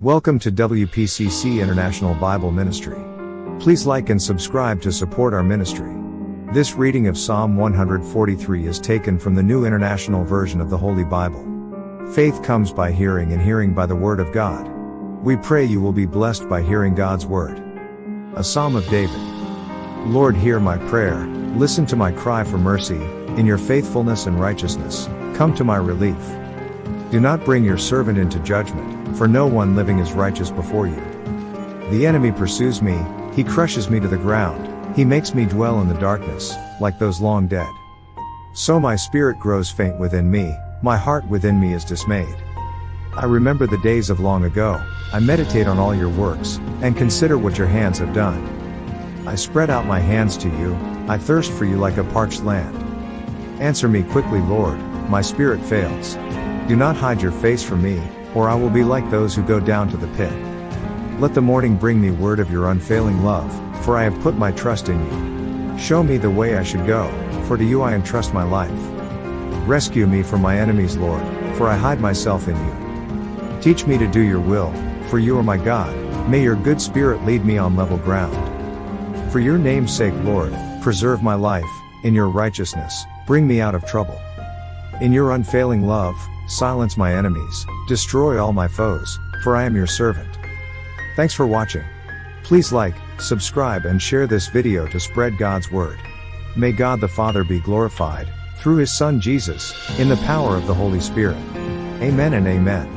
Welcome to WPCC International Bible Ministry. Please like and subscribe to support our ministry. This reading of Psalm 143 is taken from the New International Version of the Holy Bible. Faith comes by hearing and hearing by the Word of God. We pray you will be blessed by hearing God's Word. A Psalm of David. Lord, hear my prayer, listen to my cry for mercy, in your faithfulness and righteousness, come to my relief. Do not bring your servant into judgment, for no one living is righteous before you. The enemy pursues me, he crushes me to the ground, he makes me dwell in the darkness, like those long dead. So my spirit grows faint within me, my heart within me is dismayed. I remember the days of long ago, I meditate on all your works, and consider what your hands have done. I spread out my hands to you, I thirst for you like a parched land. Answer me quickly, Lord, my spirit fails. Do not hide your face from me, or I will be like those who go down to the pit. Let the morning bring me word of your unfailing love, for I have put my trust in you. Show me the way I should go, for to you I entrust my life. Rescue me from my enemies, Lord, for I hide myself in you. Teach me to do your will, for you are my God, may your good spirit lead me on level ground. For your name's sake, Lord, preserve my life, in your righteousness, bring me out of trouble. In your unfailing love, silence my enemies, destroy all my foes, for I am your servant. Thanks for watching. Please like, subscribe and share this video to spread God's word. May God the Father be glorified, through his Son Jesus, in the power of the Holy Spirit. Amen and amen.